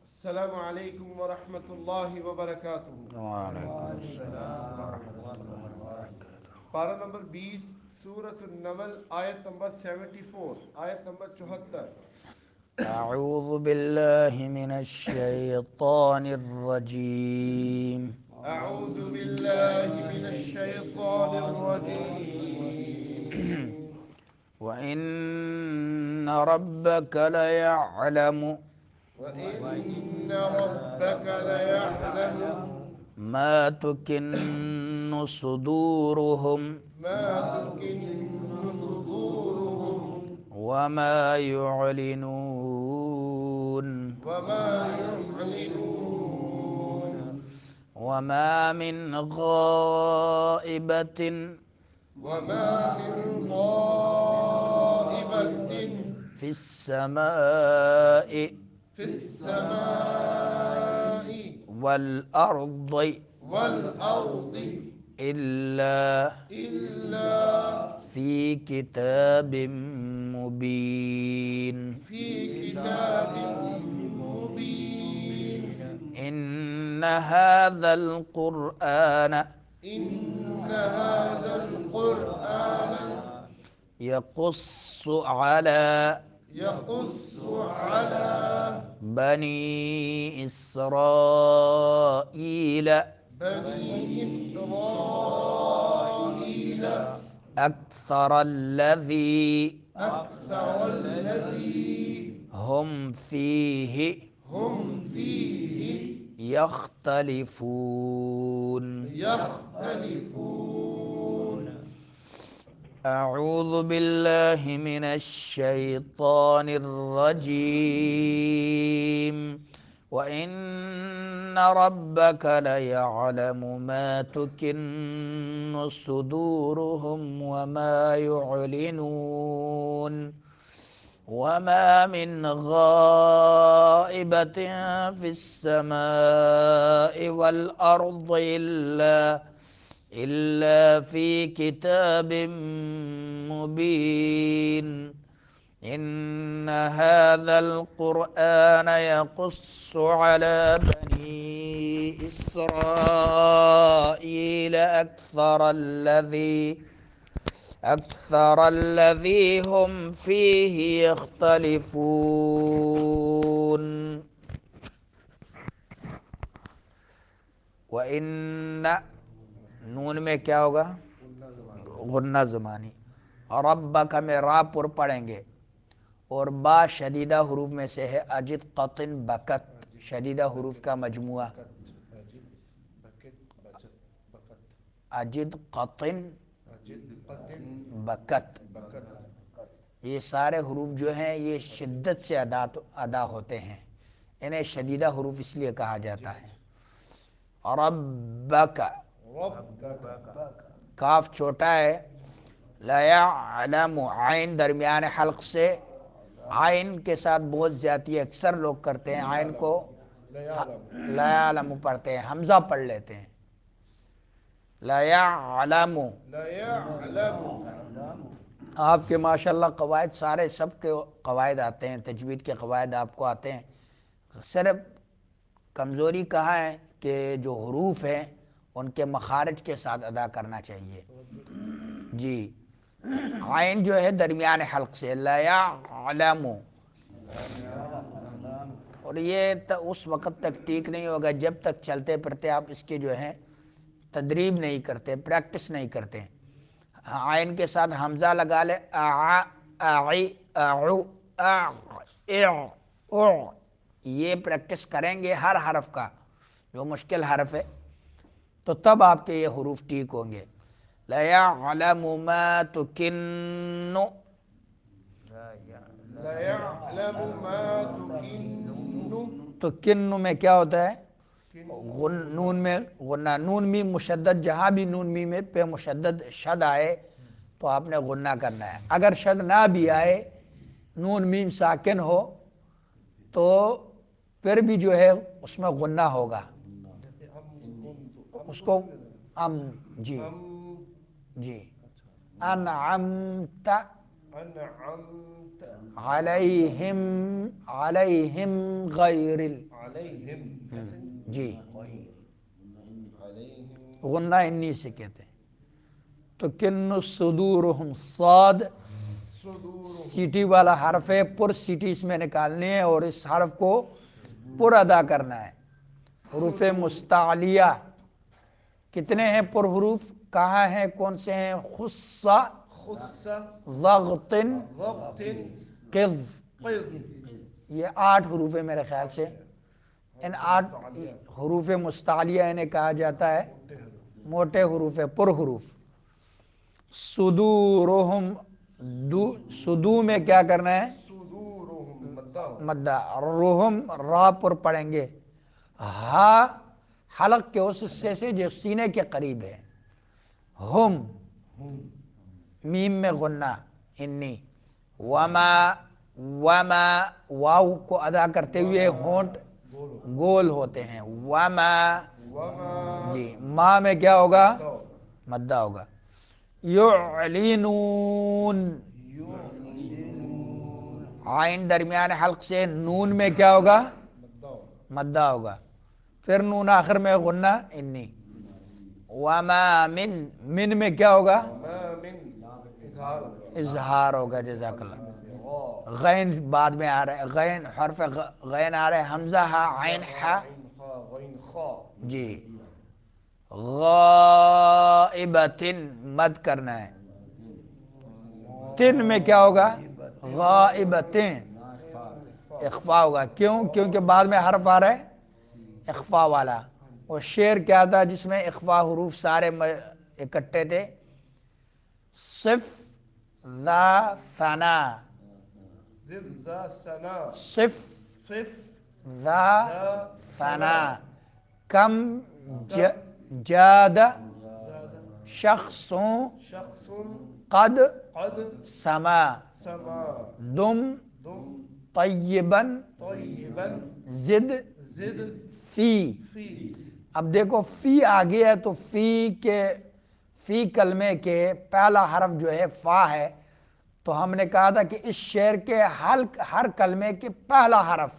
السلام علیکم ورحمۃ اللہ وبرکاتہ۔ وعلیکم السلام ورحمۃ اللہ وبرکاتہ۔ پارہ نمبر 20، سورۃ النمل، آیت نمبر 74، آیت نمبر 74۔ اعوذ باللہ من الشیطان الرجیم۔ اعوذ باللہ من الشیطان الرجیم۔ وَإِنَّ رَبَّكَ لَيَعْلَمُ وَإِنَّ رَبَّكَ لَيَعْلَمُ مَا تُكِنُّ صُدُورُهُمْ مَا تُكِنُّ صُدُورُهُمْ وَمَا يُعْلِنُونَ وَمَا يُعْلِنُونَ۔ وَمَا مِنْ غَائِبَةٍ وَمَا مِنْ غَائِبَةٍ فِي السَّمَاءِ فِي السَّمَاءِ وَالْأَرْضِ وَالْأَرْضِ إِلَّا إِلَّا فِي كِتَابٍ مُبِينٍ فِي كِتَابٍ مُبِينٍ۔ إِنَّ هَذَا الْقُرْآنَ إِنَّ هَذَا الْقُرْآنَ يَقُصُّ عَلَى يَقُصُّ عَلَى بَنِي إِسْرَائِيلَ بَنِي إِسْرَائِيلَ أَكْثَرَ الَّذِي أَكْثَرَ الَّذِي هُمْ فِيهِ هُمْ فِيهِ يَخْتَلِفُونَ يَخْتَلِفُونَ۔ أعوذ بالله من الشيطان الرجيم وإن ربك ليعلم ما تكن صدورهم وما يعلنون وما من غائبة في السماء والأرض إلا في كتاب مبين إن هذا القرآن يقص على بني إسرائيل أكثر الذي هم فيه يختلفون وَإِنَّ نون میں کیا ہوگا؟ غنہ زمانی۔ ربک میں را پر پڑھیں گے اور با شدیدہ حروف میں سے ہے۔ اجد قطن بکت شدیدہ حروف کا مجموعہ۔ اجد قطن بکت، یہ سارے حروف جو ہیں یہ شدت سے ادا ہوتے ہیں، انہیں شدیدہ حروف اس لیے کہا جاتا ہے۔ ربک کاف چھوٹا ہے، لا یعلم عین درمیان حلق سے، عین کے ساتھ بہت زیادتی اکثر لوگ کرتے ہیں، عین کو لا یعلم پڑھتے ہیں، حمزہ پڑھ لیتے ہیں۔ لا یعلم، آپ کے ماشاءاللہ قواعد سارے سب کے قواعد آتے ہیں، تجوید کے قواعد آپ کو آتے ہیں، صرف کمزوری کہاں ہے کہ جو حروف ہیں ان کے مخارج کے ساتھ ادا کرنا چاہیے۔ جی عین جو ہے درمیان حلق سے، لا یعلم، اور یہ اس وقت تک ٹھیک نہیں ہوگا جب تک چلتے پھرتے آپ اس کے جو ہیں تدریب نہیں کرتے، پریکٹس نہیں کرتے۔ عین کے ساتھ حمزہ لگا لے، اعی اعو اع، یہ پریکٹس کریں گے ہر حرف کا جو مشکل حرف ہے تو تب آپ کے یہ حروف ٹھیک ہوں گے۔ لا یعلم ما تکن، تکن میں کیا ہوتا ہے؟ نون میں غنہ، نون میم مشدد، جہاں بھی نون میم پہ مشدد شد آئے تو آپ نے غنہ کرنا ہے۔ اگر شد نہ بھی آئے، نون میم ساکن ہو تو پھر بھی جو ہے اس میں غنہ ہوگا، اس کو جی جی انعمت انعمت علیہم، علیہم غیر علیہم ایسے جی علیہم غنہ انی سے کہتے ہیں. تو کن صدورہم صاد صدور سیٹی والا حرف ہے، پر سیٹی اس میں نکالنی ہے اور اس حرف کو پر ادا کرنا ہے. حروف مستعلیہ کتنے ہیں پر حروف، کہاں ہیں، کون سے ہیں؟ خصہ، خص ضغط، ضبط قذ. قذ یہ 8 حروف ہے میرے خیال سے. ان 8 حروف مستعلیہ انہیں کہا جاتا ہے موٹے حروف ہے، پر حروف. صدورہم صدو میں کیا کرنا ہے؟ صدورہم مدہ مدہ. روہم را پر پڑھیں گے. ہا حلق کے اس حصے سے جو سینے کے قریب ہے. ہم میم میں غنہ انی. وما وما واو کو ادا کرتے ہوئے ہونٹ گول ہوتے ہیں. وما وما جی ما میں کیا ہوگا؟ مدہ مدہ ہوگا. یعلنون عین درمیان حلق سے، نون میں کیا ہوگا؟ مدہ مدہ ہوگا. پھر نون آخر میں غنہ انی. وما من میں کیا ہوگا؟ وما من اظہار ہوگا اظہار ہوگا. جزاک اللہ. میں سے غا غین بعد میں آ رہا ہے، غین حرف غین آ رہا ہے، حمزہ ہا عین ہا عین خا غین خا جی. غائبۃ مد کرنا ہے. تن میں کیا ہوگا؟ غائبتیں اخفا ہوگا. کیوں؟ کیونکہ بعد میں حرف آ رہا ہے اخفا والا. اور شعر کیا تھا جس میں اخفا حروف سارے اکٹھے تھے؟ صف ذا ثنا، ضد ذا سنا صف صف ذا ذا ثنا. کم جاد زاد شخص شخص قد قد سما. سما دم دم طیبا طیبا زد زد فی. فی اب دیکھو فی آگے ہے تو فی کلمے کے پہلا حرف جو ہے فا ہے. تو ہم نے کہا تھا کہ اس شعر کے ہر کلمے کے پہلا حرف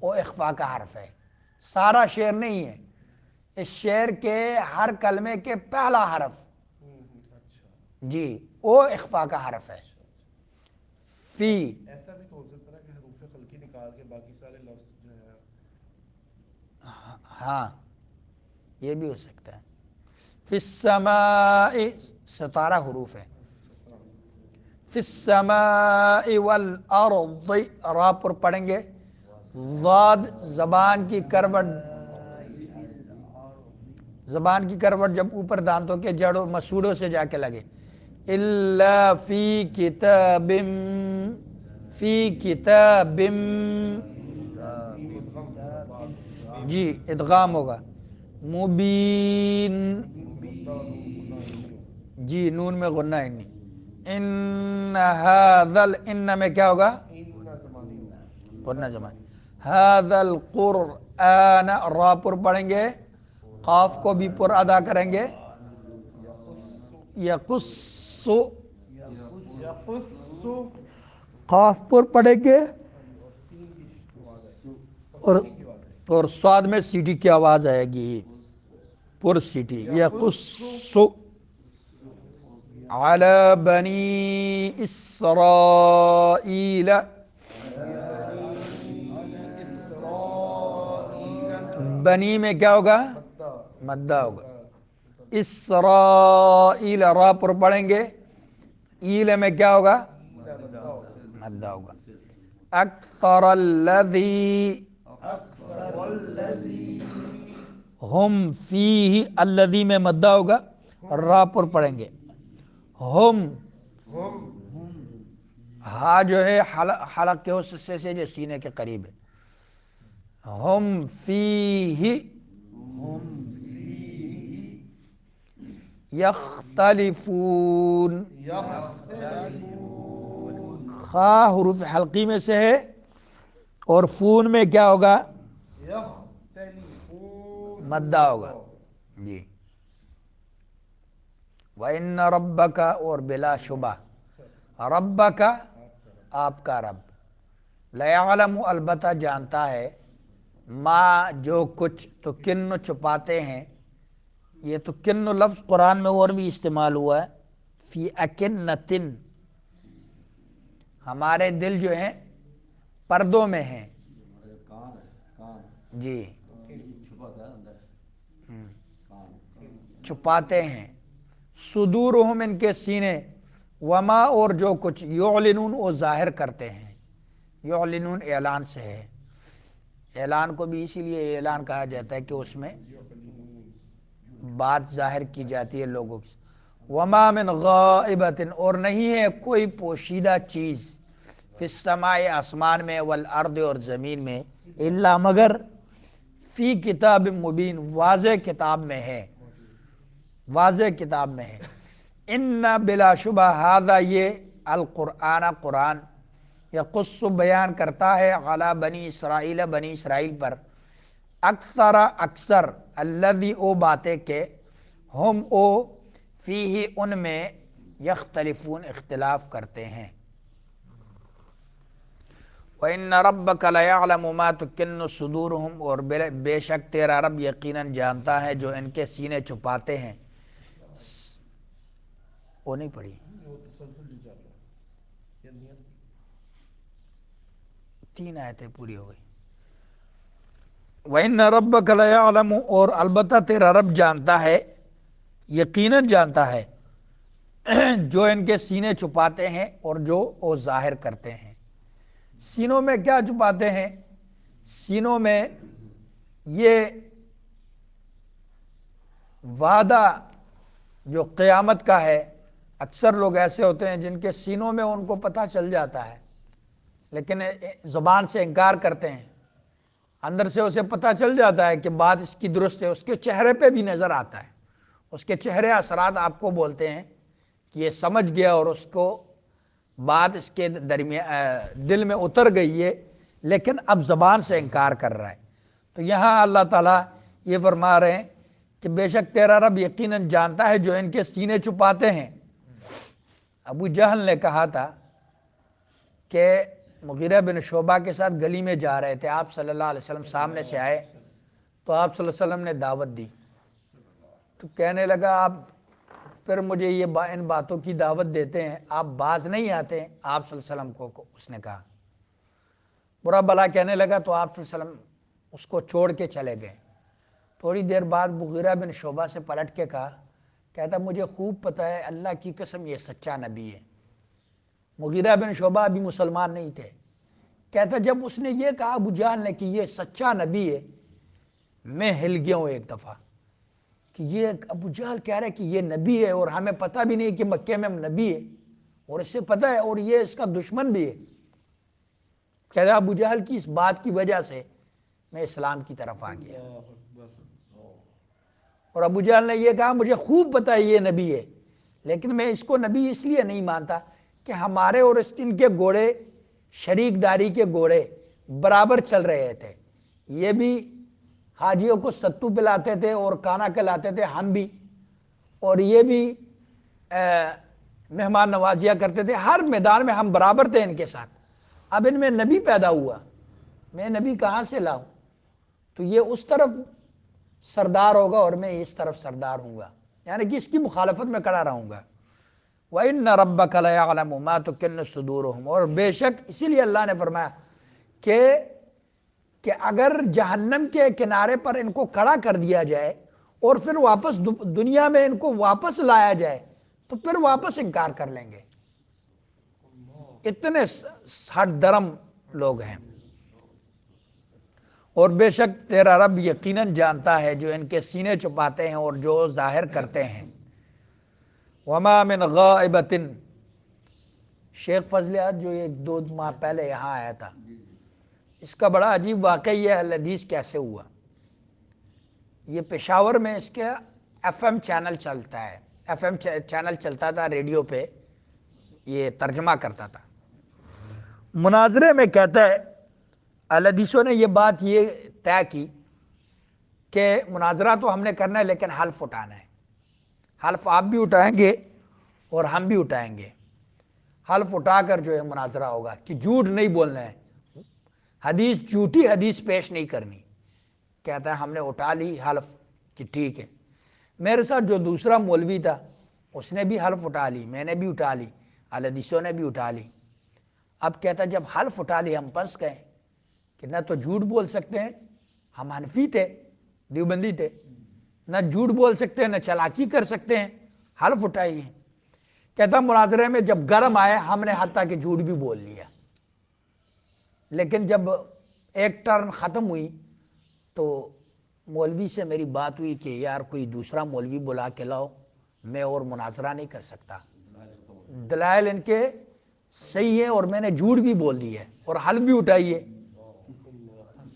وہ اخفا کا حرف ہے. سارا شعر نہیں ہے، اس شعر کے ہر کلمے کے پہلا حرف اچھا جی وہ اخفا کا حرف ہے. فی ایسا بھی تو ہو سکتا ہے کہ حروف خلقی نکال کے باقی سارے لفظ جو ہے ہاں یہ بھی ہو سکتا ہے. فی السماء 17 حروف ہیں. فی السماء والارض را پر پڑھیں گے. ضاد زبان کی کروٹ جب اوپر دانتوں کے جڑوں مسوڑوں سے جا کے لگے. الا فی کتاب، فی کتاب جی ادغام ہوگا. مبین جی نون میں غنہ انی. ان ھذا ان میں کیا ہوگا؟ غنہ زمان. ھذا القرآن را پر پڑھیں گے، قاف کو بھی پر ادا کریں گے. یقص یقص قاف پر پڑھیں گے اور سواد میں سیٹی کی آواز آئے گی، پر سیٹی. یقص علی بنی اسرائیل، بنی میں کیا ہوگا؟ مدہ ہوگا. اسرائیل را پر پڑھیں گے، ایل میں کیا ہوگا؟ مدہ ہوگا. اکثر الذی ہم فیہ، الذی میں مدہ ہوگا، را پر پڑھیں گے. ہم ہا جو ہے حلق کے اس حصے سے جو سینے کے قریب ہے. ہم فیہ یختلفون. خا حروف حلقی میں سے ہے اور فون میں کیا ہوگا؟ مدہ ہوگا جی. وَإِنَّ رَبَّكَ اور بلا شبہ ربک آپ کا رب، لیعلم البتہ جانتا ہے، ما جو کچھ تکن چھپاتے ہیں. یہ تکن لفظ قرآن میں اور بھی استعمال ہوا ہے، فی اکنتن، ہمارے دل جو ہیں پردوں میں ہیں. جی چھپاتے ہیں. صدورہم ان کے سینے، وما اور جو کچھ یعلنون وہ ظاہر کرتے ہیں. یعلنون اعلان سے ہے، اعلان کو بھی اسی لیے اعلان کہا جاتا ہے کہ اس میں بات ظاہر کی جاتی ہے لوگوں کی. وما من غائبۃ اور نہیں ہے کوئی پوشیدہ چیز، فی السماء آسمان میں، والارض اور زمین میں، الا مگر فی کتاب مبین واضح کتاب میں ہے، واضح کتاب میں ہے. ان بلا شبہ ھذا یہ القرآن قرآن، یقص بیان کرتا ہے، علی بنی اسرائیل بنی اسرائیل پر، اکثر الذی او باتیں کہ، ہم او فیہ ان میں، یختلفون اختلاف کرتے ہیں. وَإِنَّ رَبَّكَ لَيَعْلَمُ مَا تُكِنُّ صُدُورُهُمْ اور بے شک تیرا رب یقیناً جانتا ہے جو ان کے سینے چھپاتے ہیں. وہ نہیں پڑھی، 3 آیتیں پوری ہو گئی. وَإِنَّ رَبَّكَ لَيَعْلَمُ اور البتہ تیرا رب جانتا ہے، یقیناً جانتا ہے، جو ان کے سینے چھپاتے ہیں اور جو وہ ظاہر کرتے ہیں. سینوں میں کیا چھپاتے ہیں؟ سینوں میں یہ وعدہ جو قیامت کا ہے. اکثر لوگ ایسے ہوتے ہیں جن کے سینوں میں ان کو پتہ چل جاتا ہے لیکن زبان سے انکار کرتے ہیں. اندر سے اسے پتہ چل جاتا ہے کہ بات اس کی درست ہے، اس کے چہرے پہ بھی نظر آتا ہے، اس کے چہرے اثرات آپ کو بولتے ہیں کہ یہ سمجھ گیا اور اس کو بات اس کے دل میں اتر گئی ہے، لیکن اب زبان سے انکار کر رہا ہے. تو یہاں اللہ تعالیٰ یہ فرما رہے ہیں کہ بے شک تیرا رب یقیناً جانتا ہے جو ان کے سینے چھپاتے ہیں. ابو جہل نے کہا تھا کہ مغیرہ بن شعبہ کے ساتھ گلی میں جا رہے تھے، آپ صلی اللہ علیہ وسلم سامنے سے آئے تو آپ صلی اللہ علیہ وسلم نے دعوت دی. تو کہنے لگا آپ پھر مجھے یہ ان باتوں کی دعوت دیتے ہیں، آپ باز نہیں آتے ہیں آپ صلی اللہ علیہ وسلم کو. اس نے کہا، برا بلا کہنے لگا تو آپ صلی اللہ علیہ وسلم اس کو چھوڑ کے چلے گئے. تھوڑی دیر بعد مغیرہ بن شعبہ سے پلٹ کے کہا، کہتا مجھے خوب پتہ ہے اللہ کی قسم یہ سچا نبی ہے. مغیرہ بن شعبہ ابھی مسلمان نہیں تھے. کہتا جب اس نے یہ کہا ابو جہل نے کہ یہ سچا نبی ہے، میں ہل گیا ہوں ایک دفعہ کہ یہ ابو جہل کہہ رہا ہے کہ یہ نبی ہے اور ہمیں پتہ بھی نہیں کہ مکے میں نبی ہے، اور اس سے پتہ ہے اور یہ اس کا دشمن بھی ہے. کہتا ابو جہل کی اس بات کی وجہ سے میں اسلام کی طرف آ گیا. اور ابو جہل نے یہ کہا مجھے خوب پتہ ہے یہ نبی ہے، لیکن میں اس کو نبی اس لیے نہیں مانتا کہ ہمارے اور ان کے گھوڑے شریک داری کے گھوڑے برابر چل رہے تھے. یہ بھی حاجیوں کو ستو پلاتے تھے اور کانا کھلاتے تھے، ہم بھی، اور یہ بھی مہمان نوازیاں کرتے تھے. ہر میدان میں ہم برابر تھے ان کے ساتھ. اب ان میں نبی پیدا ہوا، میں نبی کہاں سے لاؤں؟ تو یہ اس طرف سردار ہوگا اور میں اس طرف سردار ہوں گا، یعنی کہ اس کی مخالفت میں کھڑا رہوں گا. وَإِنَّ رَبَّكَ لَيَعْلَمُ مَا تُكِنُّ صُدُورُهُمْ اور بے شک اسی لیے اللہ نے فرمایا کہ اگر جہنم کے کنارے پر ان کو کھڑا کر دیا جائے اور پھر واپس دنیا میں ان کو واپس لایا جائے تو پھر واپس انکار کر لیں گے. اتنے ہٹ درم لوگ ہیں. اور بے شک تیرا رب یقیناً جانتا ہے جو ان کے سینے چھپاتے ہیں اور جو ظاہر کرتے ہیں. وما من غائبۃ، شیخ فضلیات جو 1-2 ماہ پہلے یہاں آیا تھا، اس کا بڑا عجیب واقعہ یہ حدیث کیسے ہوا. یہ پشاور میں اس کے ایف ایم چینل چلتا ہے، ایف ایم چینل چلتا تھا، ریڈیو پہ یہ ترجمہ کرتا تھا. مناظرے میں کہتا ہے الحدیثوں نے یہ بات یہ طے کی کہ مناظرہ تو ہم نے کرنا ہے لیکن حلف اٹھانا ہے. حلف آپ بھی اٹھائیں گے اور ہم بھی اٹھائیں گے. حلف اٹھا کر جو ہے مناظرہ ہوگا کہ جھوٹ نہیں بولنا ہے، حدیث جھوٹی حدیث پیش نہیں کرنی۔ کہتا ہے ہم نے اٹھا لی حلف کہ ٹھیک ہے۔ میرے ساتھ جو دوسرا مولوی تھا اس نے بھی حلف اٹھا لی، میں نے بھی اٹھا لی، اہل حدیثوں نے بھی اٹھا لی۔ اب کہتا ہے جب حلف اٹھا لی ہم پھنس گئے کہ نہ تو جھوٹ بول سکتے ہیں، ہم حنفی تھے، دیوبندی تھے، نہ جھوٹ بول سکتے ہیں نہ چلاکی کر سکتے ہیں، حلف اٹھائی ہے۔ کہتا مناظرے میں جب گرم آئے ہم نے حتیٰ کہ جھوٹ بھی بول لیا، لیکن جب ایک ٹرن ختم ہوئی تو مولوی سے میری بات ہوئی کہ یار کوئی دوسرا مولوی بلا کے لاؤ، میں اور مناظرہ نہیں کر سکتا، دلائل ان کے صحیح ہے اور میں نے جھوٹ بھی بول دی ہے اور حلف بھی اٹھائی ہے۔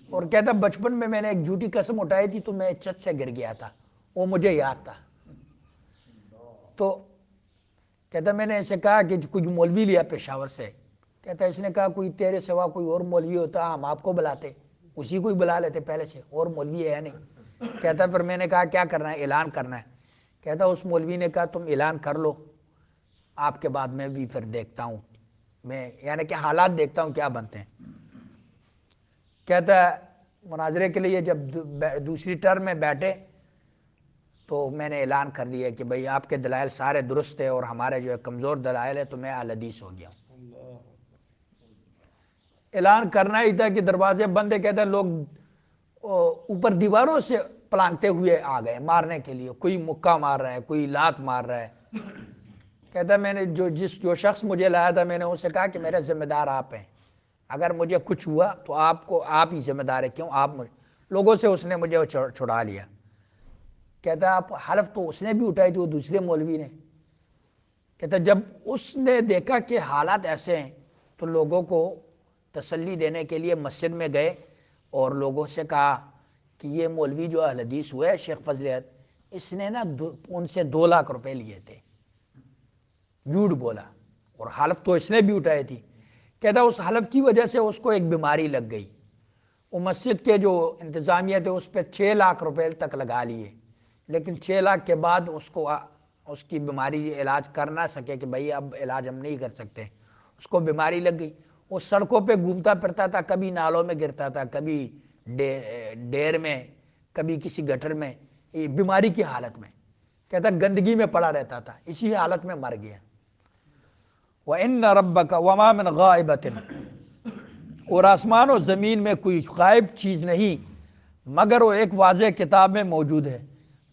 اور کہتا بچپن میں نے ایک جھوٹی قسم اٹھائی تھی تو میں چھت سے گر گیا تھا، وہ مجھے یاد تھا۔ تو کہتا میں نے اسے کہا کہ کوئی مولوی لیا پشاور سے، کہتا اس نے کہا کوئی تیرے سوا کوئی اور مولوی ہوتا ہم آپ کو بلاتے، اسی کو ہی بلا لیتے پہلے سے، اور مولوی ہے نہیں۔ کہتا پھر میں نے کہا کیا کرنا ہے؟ اعلان کرنا ہے۔ کہتا اس مولوی نے کہا تم اعلان کر لو، آپ کے بعد میں بھی پھر دیکھتا ہوں، میں یعنی کہ حالات دیکھتا ہوں کیا بنتے ہیں۔ کہتا ہے مناظرے کے لیے جب دوسری ٹرم میں بیٹھے تو میں نے اعلان کر دیا کہ بھئی آپ کے دلائل سارے درست ہیں اور ہمارے جو ہے کمزور دلائل ہے تو میں اہل حدیث ہو گیا ہوں۔ اعلان کرنا ہی تھا کہ دروازے بند ہے۔ کہتا ہے لوگ اوپر دیواروں سے پلانگتے ہوئے آ گئے مارنے کے لیے، کوئی مکہ مار رہا ہے، کوئی لات مار رہا ہے۔ کہتا ہے میں نے جو شخص مجھے لایا تھا میں نے اسے کہا کہ میرے ذمہ دار آپ ہیں، اگر مجھے کچھ ہوا تو آپ ہی ذمہ دار ہے، کیوں آپ لوگوں سے اس نے مجھے چھڑا لیا۔ کہتا آپ حلف تو اس نے بھی اٹھائی تھی وہ دوسرے مولوی نے۔ کہتا جب اس نے دیکھا کہ حالات ایسے ہیں تو لوگوں کو تسلی دینے کے لیے مسجد میں گئے اور لوگوں سے کہا کہ یہ مولوی جو اہل حدیث ہوا ہے شیخ فضل احد، اس نے نا ان سے 2 لاکھ روپے لیے تھے، جھوٹ بولا، اور حلف تو اس نے بھی اٹھائی تھی۔ کہتا اس حلف کی وجہ سے اس کو ایک بیماری لگ گئی، وہ مسجد کے جو انتظامیہ تھے اس پہ 6 لاکھ روپے تک لگا لیے، لیکن 6 لاکھ کے بعد اس کی بیماری علاج کر نہ سکے کہ بھئی اب علاج ہم نہیں کر سکتے، اس کو بیماری لگ گئی۔ وہ سڑکوں پہ گھومتا پھرتا تھا، کبھی نالوں میں گرتا تھا، کبھی ڈیر میں، کبھی کسی گٹر میں، بیماری کی حالت میں۔ کہتا گندگی میں پڑا رہتا تھا، اسی حالت میں مر گیا۔ وَإِنَّ رَبَّكَ وَمَا مِنْ غَائِبَةٍ، اور آسمان و زمین میں کوئی غائب چیز نہیں مگر وہ ایک واضح کتاب میں موجود ہے۔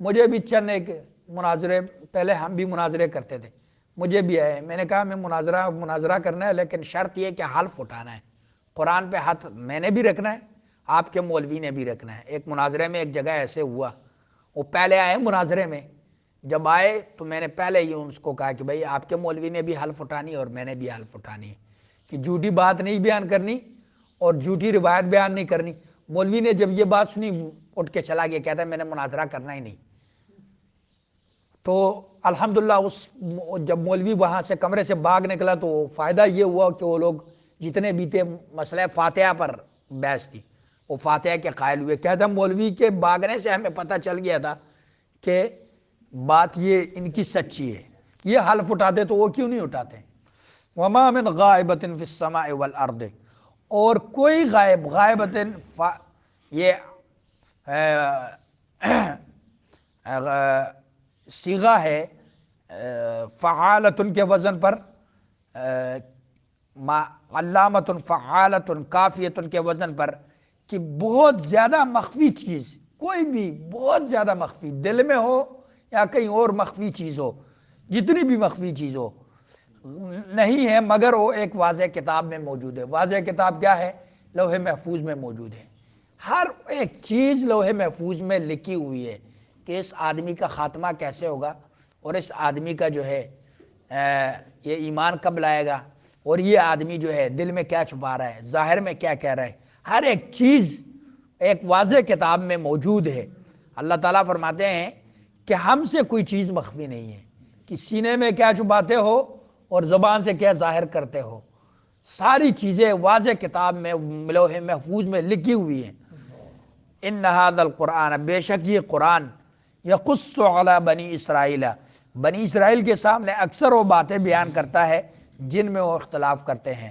مجھے بھی چند ایک مناظرے، پہلے ہم بھی مناظرے کرتے تھے، مجھے بھی آئے، میں نے کہا میں مناظرہ کرنا ہے لیکن شرط یہ کہ حلف اٹھانا ہے، قرآن پہ ہاتھ میں نے بھی رکھنا ہے، آپ کے مولوی نے بھی رکھنا ہے۔ ایک مناظرے میں ایک جگہ ایسے ہوا، وہ پہلے آئے مناظرے میں، جب آئے تو میں نے پہلے ہی اس کو کہا کہ بھئی آپ کے مولوی نے بھی حلف اٹھانی ہے اور میں نے بھی حلف اٹھانی ہے کہ جھوٹی بات نہیں بیان کرنی اور جھوٹی روایت بیان نہیں کرنی۔ مولوی نے جب یہ بات سنی اٹھ کے چلا گیا، کہتا ہے میں نے مناظرہ کرنا ہی نہیں۔ تو الحمدللہ جب مولوی وہاں سے کمرے سے بھاگ نکلا تو فائدہ یہ ہوا کہ وہ لوگ جتنے بھی تھے مسئلہ فاتحہ پر بحث تھی، وہ فاتحہ کے قائل ہوئے۔ کہتا مولوی کے بھاگنے سے ہمیں پتہ چل گیا تھا کہ بات یہ ان کی سچی ہے، یہ حلف اٹھاتے تو وہ کیوں نہیں اٹھاتے۔ وَمَا مِنْ غَائِبَةٍ فِي السَّمَاءِ وَالْأَرْضِ، اور کوئی غائبتاً یہ صیغہ ہے فعالتن کے وزن پر، علامتن فعالتن کافیتن کے وزن پر، کہ بہت زیادہ مخفی چیز، کوئی بھی بہت زیادہ مخفی دل میں ہو یا کہیں اور مخفی چیز ہو، جتنی بھی مخفی چیز ہو نہیں ہے مگر وہ ایک واضح کتاب میں موجود ہے۔ واضح کتاب کیا ہے؟ لوح محفوظ میں موجود ہے۔ ہر ایک چیز لوح محفوظ میں لکھی ہوئی ہے کہ اس آدمی کا خاتمہ کیسے ہوگا اور اس آدمی کا جو ہے یہ ایمان کب لائے گا، اور یہ آدمی جو ہے دل میں کیا چھپا رہا ہے، ظاہر میں کیا کہہ رہا ہے، ہر ایک چیز ایک واضح کتاب میں موجود ہے۔ اللہ تعالیٰ فرماتے ہیں کہ ہم سے کوئی چیز مخفی نہیں ہے، کہ سینے میں کیا چھپاتے ہو اور زبان سے کیا ظاہر کرتے ہو، ساری چیزیں واضح کتاب میں لوح محفوظ میں لکھی ہوئی ہیں۔ ان ھذا القرآن، بے شک یہ قرآن، یقص علی بنی اسرائیل، بنی اسرائیل کے سامنے اکثر وہ باتیں بیان کرتا ہے جن میں وہ اختلاف کرتے ہیں۔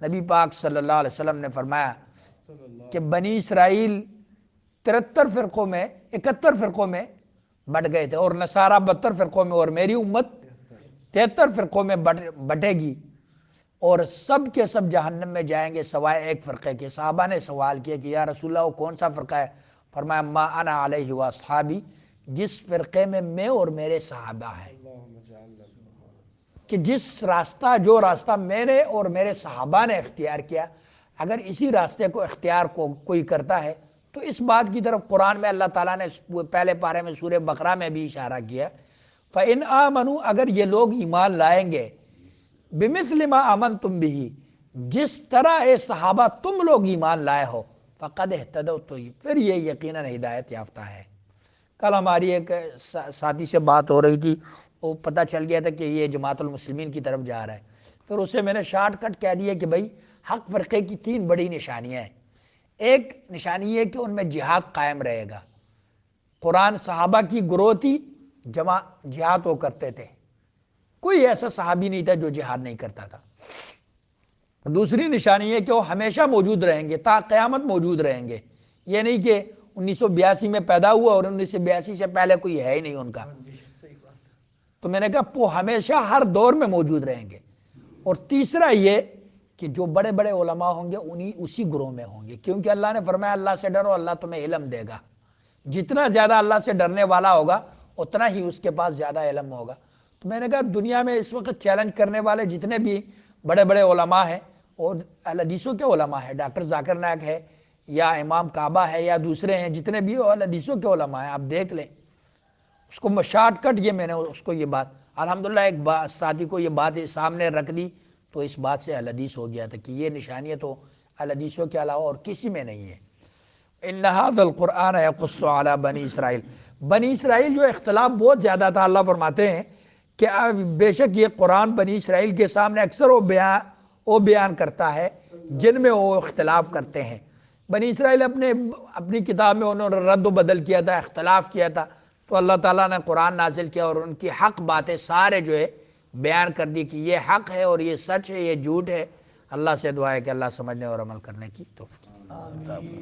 نبی پاک صلی اللہ علیہ وسلم نے فرمایا کہ بنی اسرائیل 73 فرقوں میں 71 فرقوں میں بٹ گئے تھے، اور نصارہ 72 فرقوں میں، اور میری امت 73 فرقوں میں بٹے گی، اور سب کے سب جہنم میں جائیں گے سوائے ایک فرقے کے۔ صحابہ نے سوال کیا کہ یا رسول اللہ وہ کون سا فرقہ ہے؟ فرمایا ما انا علیہ واصحابی، جس فرقے میں اور میرے صحابہ ہیں، کہ جس راستہ جو راستہ میں نے اور میرے صحابہ نے اختیار کیا، اگر اسی راستے کو اختیار کوئی کرتا ہے تو اس بات کی طرف قرآن میں اللہ تعالیٰ نے پہلے پارے میں سورہ بقرہ میں بھی اشارہ کیا، فَإِنْ آمَنُوا، اگر یہ لوگ ایمان لائیں گے، بِمِثْلِ مَا آمَنْتُمْ بِهِ، جس طرح اے صحابہ تم لوگ ایمان لائے ہو، فَقَدْ اهْتَدَوْا، تو پھر یہ یقیناً ہدایت یافتہ ہے۔ کل ہماری ایک ساتھی سے بات ہو رہی تھی، وہ پتہ چل گیا تھا کہ یہ جماعت المسلمین کی طرف جا رہا ہے، پھر اسے میں نے شارٹ کٹ کہہ دیا کہ بھائی حق فرقے کی 3 بڑی نشانیاں ہیں۔ ایک نشانی ہے کہ ان میں جہاد قائم رہے گا، قرآن صحابہ کی گروہ تھی، جہاد وہ کرتے تھے، کوئی ایسا صحابی نہیں تھا جو جہاد نہیں کرتا تھا۔ دوسری نشانی ہے کہ وہ ہمیشہ موجود رہیں گے، تا قیامت موجود رہیں گے، یہ نہیں کہ 1982 میں پیدا ہوا اور 1982 سے پہلے کوئی ہے ہی نہیں ان کا۔ تو میں نے کہا وہ ہمیشہ ہر دور میں موجود رہیں گے۔ اور تیسرا یہ کہ جو بڑے بڑے علماء ہوں گے اسی گروہ میں ہوں گے، کیونکہ اللہ نے فرمایا اللہ سے ڈرو، اللہ تمہیں علم دے گا۔ جتنا زیادہ اللہ سے ڈرنے والا ہوگا اتنا ہی اس کے پاس زیادہ علم ہوگا۔ تو میں نے کہا دنیا میں اس وقت چیلنج کرنے والے جتنے بھی بڑے بڑے علماء ہیں، اور اہل حدیثوں کے علماء ہیں، ڈاکٹر ذاکر نائک ہے یا امام کعبہ ہے یا دوسرے ہیں، جتنے بھی اہل حدیثوں کے علماء ہیں، آپ دیکھ لیں اس کو شارٹ کٹ، یہ میں نے اس کو یہ بات الحمدللہ ایک ساتھی کو یہ بات سامنے رکھ دی تو اس بات سے اہل حدیث ہو گیا تھا کہ یہ نشانیت تو اہل حدیثوں کے علاوہ اور کسی میں نہیں ہے۔ ان ھذا القرآن یقص علی بنی اسرائیل، بنی اسرائیل جو اختلاف بہت زیادہ تھا، اللہ فرماتے ہیں کہ بے شک یہ قرآن بنی اسرائیل کے سامنے اکثر وہ بیان کرتا ہے جن میں وہ اختلاف کرتے ہیں۔ بنی اسرائیل اپنی کتاب میں انہوں نے رد و بدل کیا تھا، اختلاف کیا تھا، تو اللہ تعالیٰ نے قرآن نازل کیا اور ان کی حق باتیں سارے جو ہے بیان کر دی کہ یہ حق ہے اور یہ سچ ہے، یہ جھوٹ ہے۔ اللہ سے دعا ہے کہ اللہ سمجھنے اور عمل کرنے کی توفیق عطا فرمائے۔